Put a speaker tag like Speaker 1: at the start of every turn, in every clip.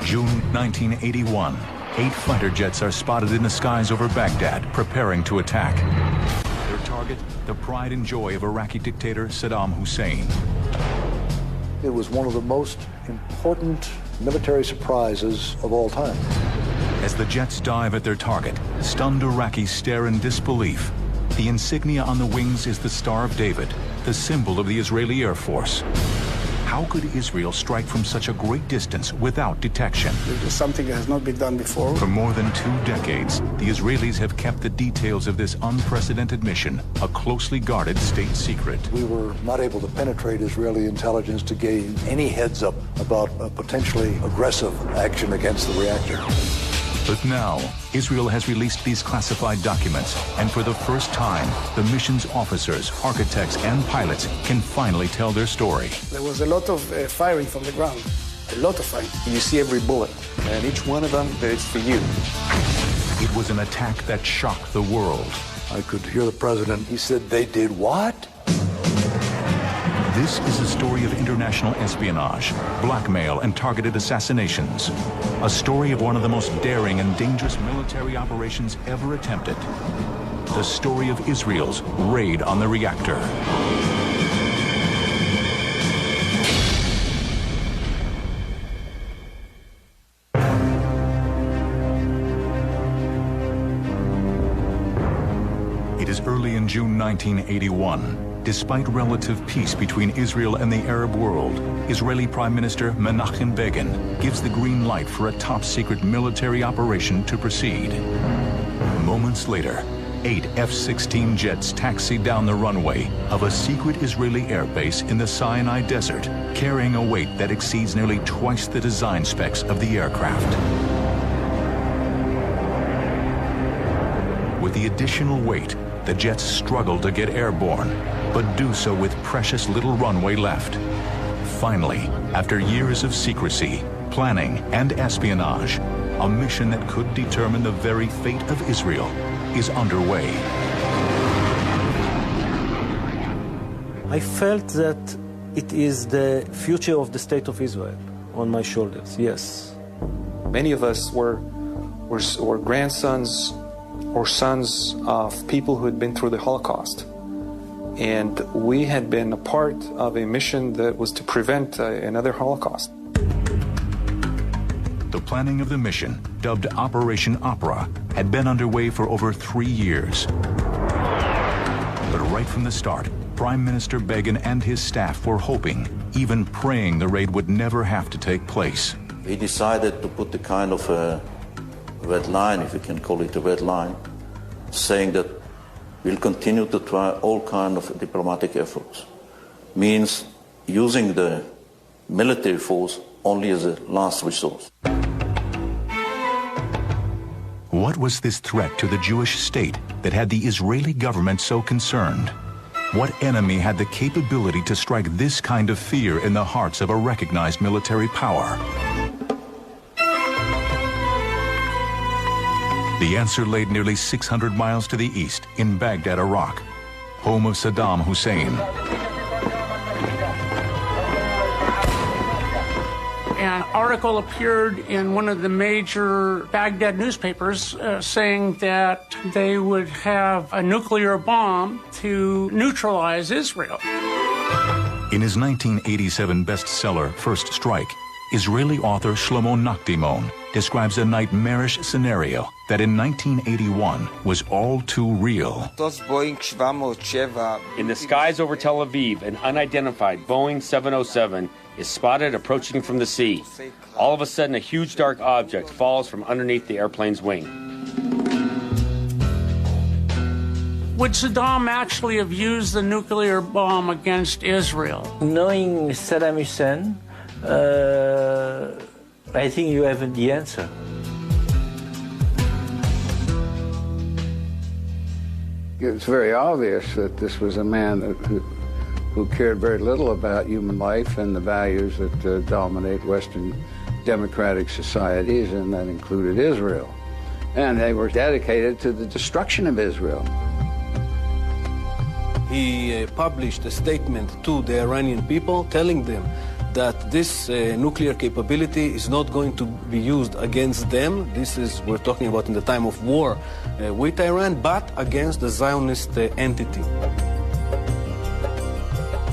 Speaker 1: June 1981, 8 fighter jets are spotted in the skies over Baghdad, preparing to attack. Their target, the pride and joy of Iraqi dictator Saddam Hussein.
Speaker 2: It was one of the most important military surprises of all time.
Speaker 1: As the jets dive at their target, stunned Iraqis stare in disbelief. The insignia on the wings is the Star of David, the symbol of the Israeli Air Force. How could Israel strike from such a great distance without detection?
Speaker 3: It is something that has not been done before.
Speaker 1: For more than 2 decades, the Israelis have kept the details of this unprecedented mission a closely guarded state secret.
Speaker 2: We were not able to penetrate Israeli intelligence to gain any heads up about a potentially aggressive action against the reactor.
Speaker 1: But now, Israel has released these classified documents, and for the first time, the mission's officers, architects, and pilots can finally tell their story.
Speaker 3: There was a lot of firing from the ground, a lot of firing.
Speaker 4: You see every bullet, and each one of them is for you.
Speaker 1: It was an attack that shocked the world.
Speaker 2: I could hear the president. He said, "They did what?"
Speaker 1: This is a story of international espionage, blackmail, and targeted assassinations. A story of one of the most daring and dangerous military operations ever attempted. The story of Israel's raid on the reactor. It is early in June 1981. Despite relative peace between Israel and the Arab world, Israeli Prime Minister Menachem Begin gives the green light for a top-secret military operation to proceed. Moments later, 8 F-16 jets taxi down the runway of a secret Israeli airbase in the Sinai Desert, carrying a weight that exceeds nearly twice the design specs of the aircraft. With the additional weight, the jets struggle to get airborne, but do so with precious little runway left. Finally, after years of secrecy, planning, and espionage, a mission that could determine the very fate of Israel is underway.
Speaker 5: I felt that it is the future of the state of Israel on my shoulders, yes.
Speaker 4: Many of us were grandsons or sons of people who had been through the Holocaust. And we had been a part of a mission that was to prevent another Holocaust.
Speaker 1: The planning of the mission, dubbed Operation Opera, had been underway for over 3 years. But right from the start, Prime Minister Begin and his staff were hoping, even praying, the raid would never have to take place.
Speaker 6: He decided to put the kind of a red line, if you can call it a red line, saying that we'll continue to try all kinds of diplomatic efforts. Means using the military force only as a last resource.
Speaker 1: What was this threat to the Jewish state that had the Israeli government so concerned? What enemy had the capability to strike this kind of fear in the hearts of a recognized military power? The answer laid nearly 600 miles to the east in Baghdad, Iraq, home of Saddam Hussein.
Speaker 7: An article appeared in one of the major Baghdad newspapers saying that they would have a nuclear bomb to neutralize Israel.
Speaker 1: In his 1987 bestseller, First Strike, Israeli author Shlomo Nachdimon describes a nightmarish scenario that in 1981 was all too real.
Speaker 8: In the skies over Tel Aviv, an unidentified Boeing 707 is spotted approaching from the sea. All of a sudden, a huge dark object falls from underneath the airplane's wing.
Speaker 7: Would Saddam actually have used the nuclear bomb against Israel?
Speaker 5: Knowing Saddam Hussein, I think you have the answer.
Speaker 9: It's very obvious that this was a man who cared very little about human life and the values that dominate Western democratic societies, and that included Israel. And they were dedicated to the destruction of Israel.
Speaker 10: He published a statement to the Iranian people telling them that this nuclear capability is not going to be used against them. We're talking about in the time of war with Iran, but against the Zionist entity.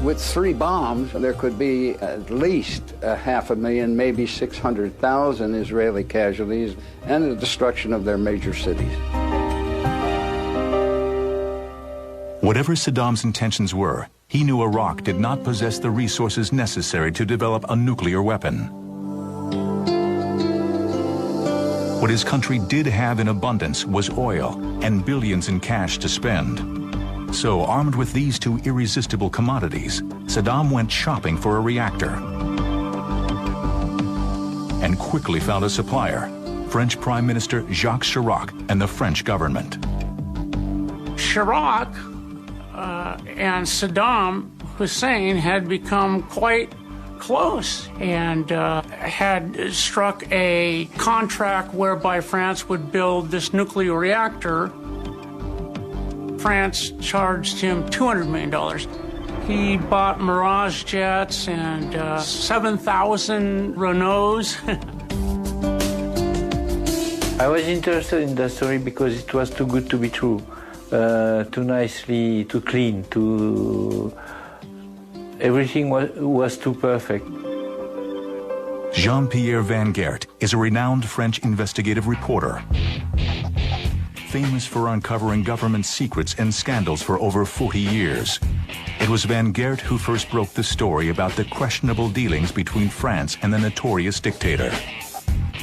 Speaker 9: With 3 bombs, there could be at least 500,000, maybe 600,000 Israeli casualties and the destruction of their major cities.
Speaker 1: Whatever Saddam's intentions were, he knew Iraq did not possess the resources necessary to develop a nuclear weapon. What his country did have in abundance was oil and billions in cash to spend. So, armed with these 2 irresistible commodities, Saddam went shopping for a reactor and quickly found a supplier, French Prime Minister Jacques Chirac and the French government.
Speaker 7: Chirac and Saddam Hussein had become quite close and had struck a contract whereby France would build this nuclear reactor. France charged him $200 million. He bought Mirage jets and 7,000 Renaults.
Speaker 11: I was interested in that story because it was too good to be true, too nicely, too clean, everything was too perfect.
Speaker 1: Jean-Pierre Van Geert is a renowned French investigative reporter, famous for uncovering government secrets and scandals for over 40 years. It was Van Geert who first broke the story about the questionable dealings between France and the notorious dictator.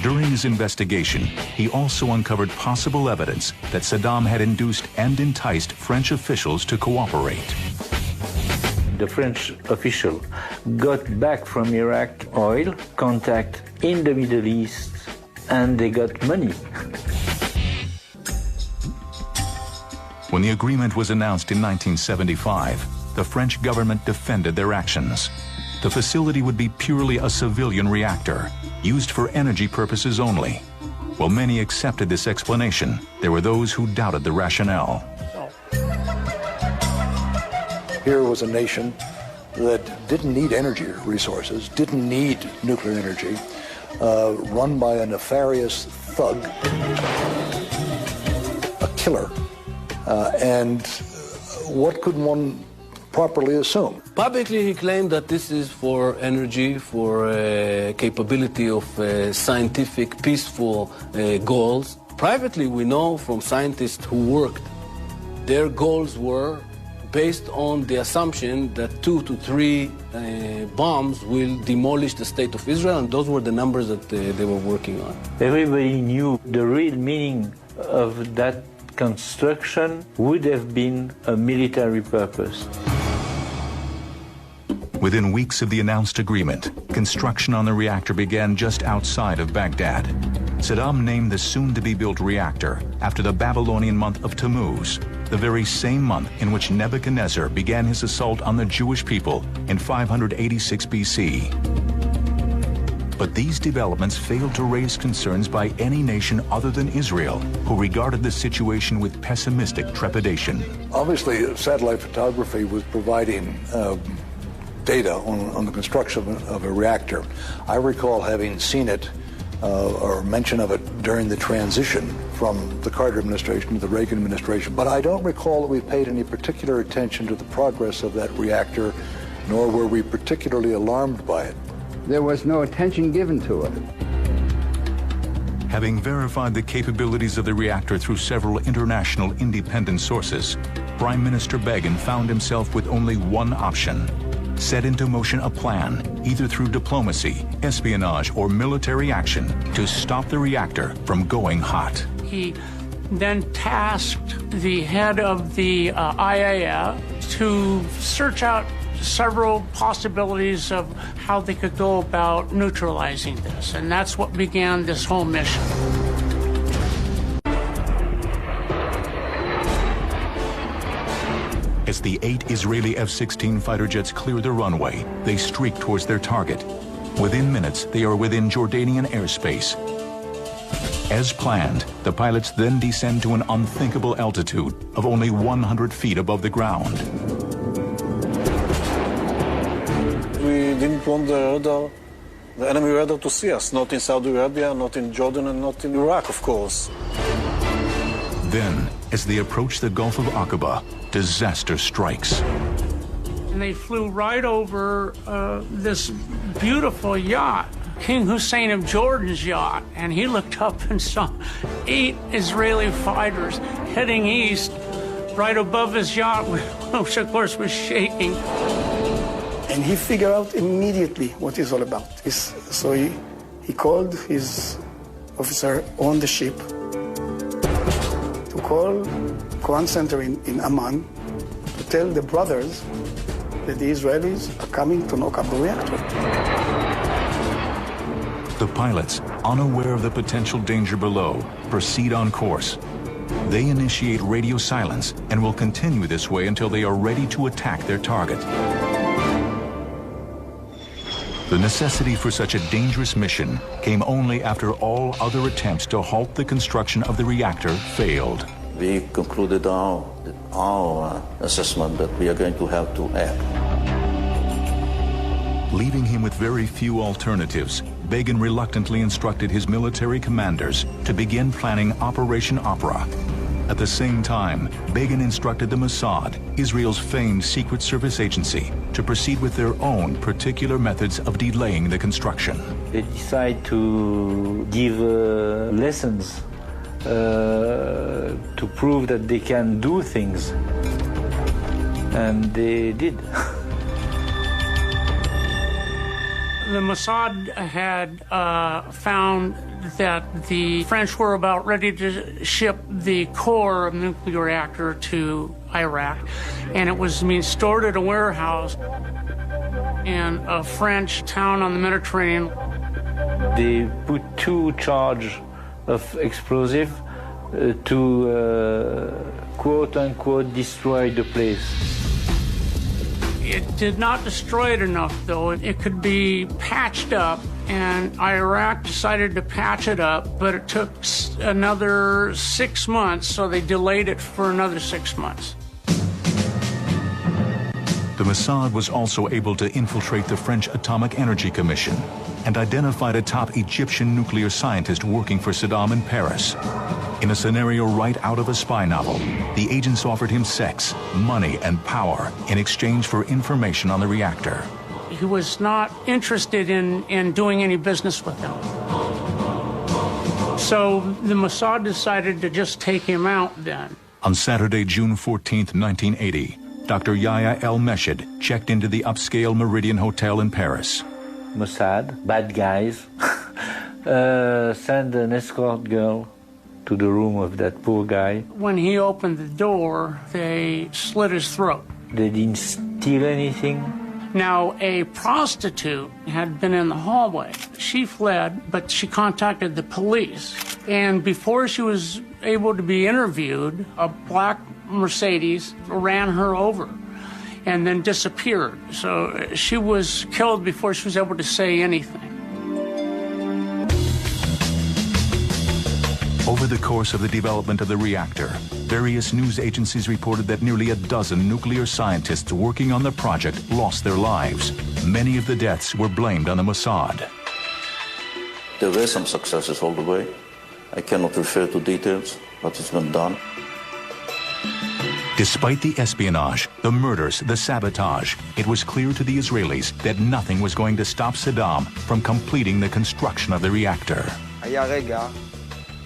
Speaker 1: During his investigation, he also uncovered possible evidence that Saddam had induced and enticed French officials to cooperate.
Speaker 11: The French official got back from Iraq oil, contact in the Middle East, and they got money.
Speaker 1: When the agreement was announced in 1975, the French government defended their actions. The facility would be purely a civilian reactor, used for energy purposes only. While many accepted this explanation, there were those who doubted the rationale.
Speaker 2: Here was a nation that didn't need energy resources, didn't need nuclear energy, run by a nefarious thug, a killer. And what could one properly assume?
Speaker 10: Publicly, he claimed that this is for energy, for capability of scientific, peaceful goals. Privately, we know from scientists who worked, their goals were based on the assumption that 2 to 3 bombs will demolish the state of Israel, and those were the numbers that they were working on.
Speaker 11: Everybody knew the real meaning of that construction would have been a military purpose.
Speaker 1: Within weeks of the announced agreement, construction on the reactor began just outside of Baghdad. Saddam named the soon-to-be-built reactor after the Babylonian month of Tammuz, the very same month in which Nebuchadnezzar began his assault on the Jewish people in 586 BC. But these developments failed to raise concerns by any nation other than Israel, who regarded the situation with pessimistic trepidation.
Speaker 2: Obviously, satellite photography was providing data on the construction of a reactor. I recall having seen it or mention of it during the transition from the Carter administration to the Reagan administration, but I don't recall that we paid any particular attention to the progress of that reactor, nor were we particularly alarmed by it.
Speaker 9: There was no attention given to it.
Speaker 1: Having verified the capabilities of the reactor through several international independent sources, Prime Minister Begin found himself with only one option: set into motion a plan, either through diplomacy, espionage, or military action, to stop the reactor from going hot.
Speaker 7: He then tasked the head of the IAEA to search out several possibilities of how they could go about neutralizing this, and that's what began this whole mission.
Speaker 1: As the 8 Israeli F-16 fighter jets clear the runway, they streak towards their target. Within minutes, they are within Jordanian airspace. As planned, the pilots then descend to an unthinkable altitude of only 100 feet above the ground.
Speaker 10: We didn't
Speaker 12: don't want the enemy radar to see us, not in Saudi Arabia, not in Jordan, and not in Iraq, of course.
Speaker 1: Then, as they approach the Gulf of Aqaba, disaster strikes.
Speaker 7: And they flew right over this beautiful yacht, King Hussein of Jordan's yacht, and he looked up and saw 8 Israeli fighters heading east right above his yacht, which of course was shaking.
Speaker 3: And he figured out immediately what it's all about. So he called his officer on the ship to call command center in Amman to tell the brothers that the Israelis are coming to knock up the reactor.
Speaker 1: The pilots, unaware of the potential danger below, proceed on course. They initiate radio silence and will continue this way until they are ready to attack their target. The necessity for such a dangerous mission came only after all other attempts to halt the construction of the reactor failed.
Speaker 6: We concluded our assessment that we are going to have to act.
Speaker 1: Leaving him with very few alternatives, Begin reluctantly instructed his military commanders to begin planning Operation Opera. At the same time, Begin instructed the Mossad, Israel's famed secret service agency, to proceed with their own particular methods of delaying the construction.
Speaker 11: They decide to give lessons to prove that they can do things. And they did.
Speaker 7: The Mossad had found that the French were about ready to ship the core of the nuclear reactor to Iraq, and it was being stored at a warehouse in a French town on the Mediterranean.
Speaker 11: They put 2 charges of explosive to quote-unquote destroy the place.
Speaker 7: It did not destroy it enough, though. It could be patched up, and Iraq decided to patch it up, but it took another 6 months, so they delayed it for another 6 months.
Speaker 1: The Mossad was also able to infiltrate the French Atomic Energy Commission and identified a top Egyptian nuclear scientist working for Saddam in Paris. In a scenario right out of a spy novel, the agents offered him sex, money, and power in exchange for information on the reactor.
Speaker 7: He was not interested in doing any business with them. So the Mossad decided to just take him out then.
Speaker 1: On Saturday, June 14, 1980, Dr. Yahya El-Meshed checked into the upscale Meridian Hotel in Paris.
Speaker 11: Mossad, bad guys, send an escort girl to the room of that poor guy.
Speaker 7: When he opened the door, they slit his throat.
Speaker 11: They didn't steal anything.
Speaker 7: Now, a prostitute had been in the hallway. She fled, but she contacted the police. And before she was able to be interviewed, a black Mercedes ran her over and then disappeared. So she was killed before she was able to say anything.
Speaker 1: Over the course of the development of the reactor, various news agencies reported that nearly a dozen nuclear scientists working on the project lost their lives. Many of the deaths were blamed on the Mossad.
Speaker 6: There were some successes all the way. I cannot refer to details, but it's been done.
Speaker 1: Despite the espionage, the murders, the sabotage, it was clear to the Israelis that nothing was going to stop Saddam from completing the construction of the reactor.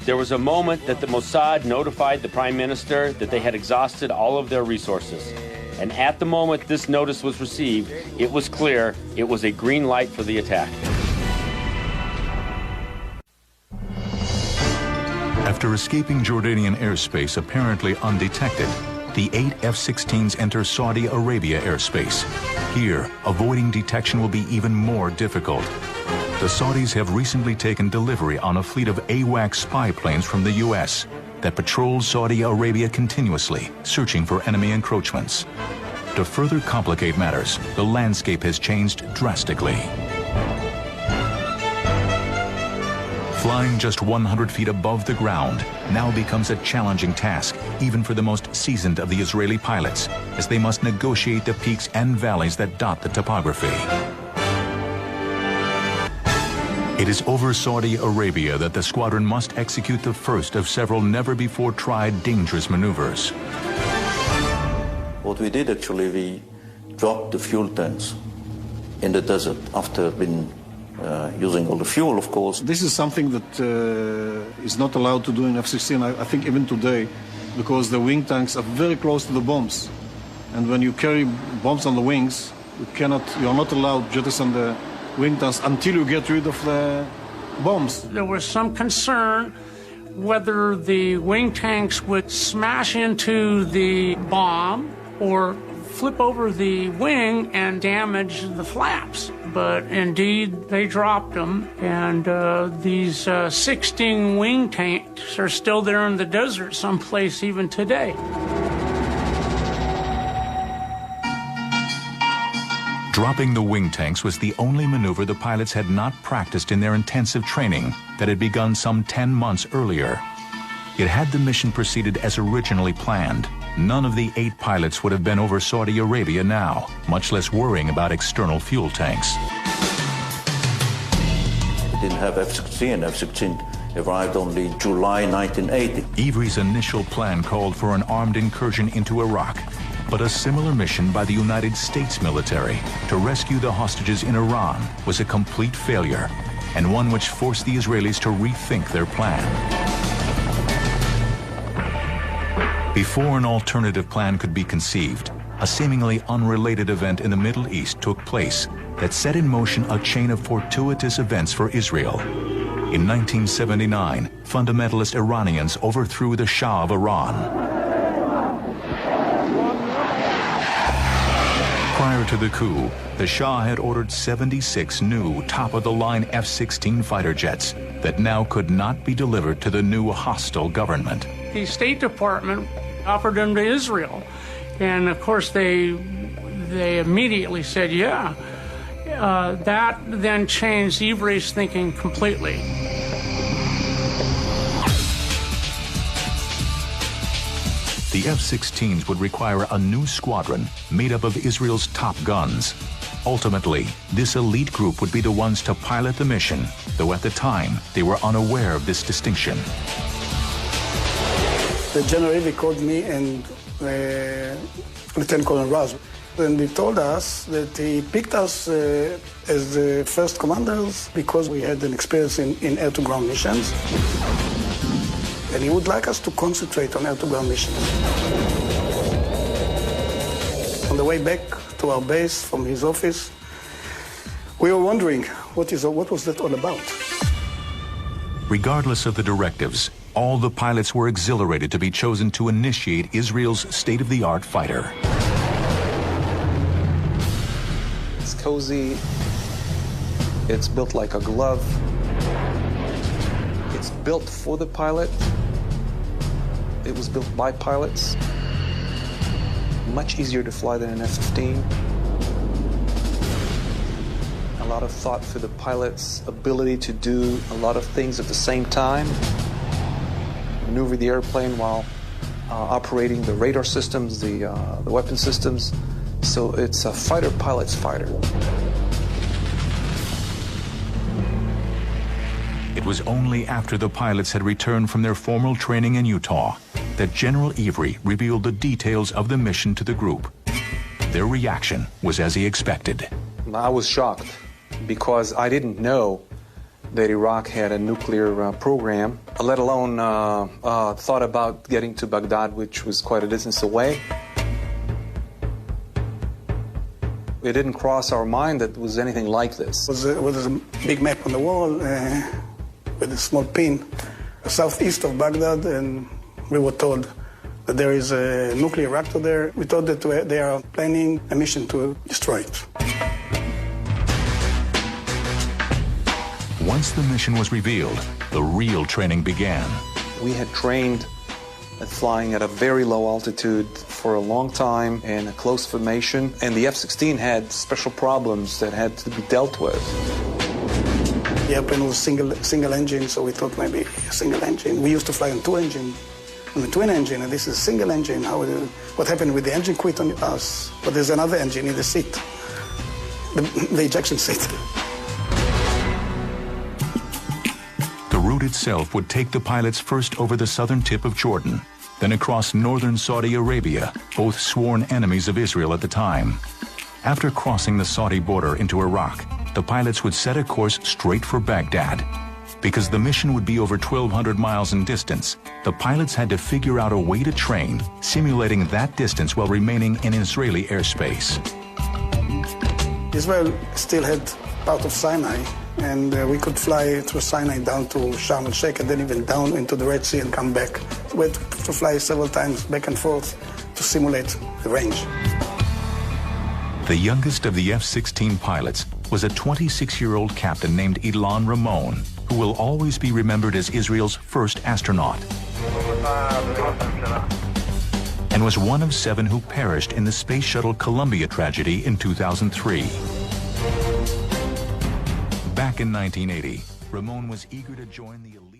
Speaker 8: There was a moment that the Mossad notified the Prime Minister that they had exhausted all of their resources. And at the moment this notice was received, it was clear it was a green light for the attack.
Speaker 1: After escaping Jordanian airspace apparently undetected, the 8 F-16s enter Saudi Arabia airspace. Here, avoiding detection will be even more difficult. The Saudis have recently taken delivery on a fleet of AWACS spy planes from the U.S. that patrol Saudi Arabia continuously, searching for enemy encroachments. To further complicate matters, the landscape has changed drastically. Flying just 100 feet above the ground now becomes a challenging task, even for the most seasoned of the Israeli pilots, as they must negotiate the peaks and valleys that dot the topography. It is over Saudi Arabia that the squadron must execute the first of several never-before-tried dangerous maneuvers.
Speaker 6: What we did actually, we dropped the fuel tanks in the desert after using all the fuel, of course.
Speaker 12: This is something that is not allowed to do in F-16, I think even today, because the wing tanks are very close to the bombs. And when you carry bombs on the wings, you're not allowed to jettison the wing tanks until you get rid of the bombs.
Speaker 7: There was some concern whether the wing tanks would smash into the bomb or flip over the wing and damage the flaps. But indeed, they dropped them, and these 16 wing tanks are still there in the desert someplace even today.
Speaker 1: Dropping the wing tanks was the only maneuver the pilots had not practiced in their intensive training that had begun some 10 months earlier. Yet had the mission proceeded as originally planned, none of the 8 pilots would have been over Saudi Arabia now, much less worrying about external fuel tanks.
Speaker 6: We didn't have F-16. F-16 arrived only July 1980.
Speaker 1: Ivry's initial plan called for an armed incursion into Iraq, but a similar mission by the United States military to rescue the hostages in Iran was a complete failure, and one which forced the Israelis to rethink their plan. Before an alternative plan could be conceived, a seemingly unrelated event in the Middle East took place that set in motion a chain of fortuitous events for Israel. In 1979, fundamentalist Iranians overthrew the Shah of Iran. Prior to the coup, the Shah had ordered 76 new top-of-the-line F-16 fighter jets that now could not be delivered to the new hostile government.
Speaker 7: The State Department offered them to Israel, and of course they immediately said, yeah. That then changed Ivry's thinking completely.
Speaker 1: The F-16s would require a new squadron made up of Israel's top guns. Ultimately, this elite group would be the ones to pilot the mission, though at the time, they were unaware of this distinction.
Speaker 3: The General Ivry called me and Lieutenant Colonel Raz, and he told us that he picked us as the first commanders because we had an experience in air-to-ground missions. And he would like us to concentrate on air-to-ground missions. On the way back to our base from his office, we were wondering what was that all about?
Speaker 1: Regardless of the directives, all the pilots were exhilarated to be chosen to initiate Israel's state-of-the-art fighter.
Speaker 4: It's cozy. It's built like a glove. It's built for the pilot. It was built by pilots. Much easier to fly than an F-15. A lot of thought for the pilot's ability to do a lot of things at the same time. Maneuver the airplane while operating the radar systems, the weapon systems. So it's a fighter pilot's fighter.
Speaker 1: It was only after the pilots had returned from their formal training in Utah that General Ivry revealed the details of the mission to the group. Their reaction was as he expected.
Speaker 4: I was shocked because I didn't know that Iraq had a nuclear program, let alone thought about getting to Baghdad, which was quite a distance away. It didn't cross our mind that it was anything like this.
Speaker 3: There was a big map on the wall with a small pin southeast of Baghdad, and we were told that there is a nuclear reactor there. We thought that they are planning a mission to destroy it.
Speaker 1: Once the mission was revealed, the real training began.
Speaker 4: We had trained at flying at a very low altitude for a long time in a close formation, and the F-16 had special problems that had to be dealt with.
Speaker 3: The airplane was single engine, so we thought maybe a single engine. We used to fly on on the twin engine, and this is a single engine. What happened with the engine quit on us? But there's another engine in the seat, the ejection seat.
Speaker 1: road itself would take the pilots first over the southern tip of Jordan, then across northern Saudi Arabia, both sworn enemies of Israel at the time. After crossing the Saudi border into Iraq, the pilots would set a course straight for Baghdad. Because the mission would be over 1,200 miles in distance, the pilots had to figure out a way to train, simulating that distance while remaining in Israeli airspace.
Speaker 3: Israel still had part of Sinai, and we could fly through Sinai down to Sharm el-Sheikh and then even down into the Red Sea and come back. We had to fly several times back and forth to simulate the range.
Speaker 1: The youngest of the F-16 pilots was a 26-year-old captain named Ilan Ramon, who will always be remembered as Israel's first astronaut, and was one of 7 who perished in the Space Shuttle Columbia tragedy in 2003. Back in 1980, Ramon was eager to join the elite.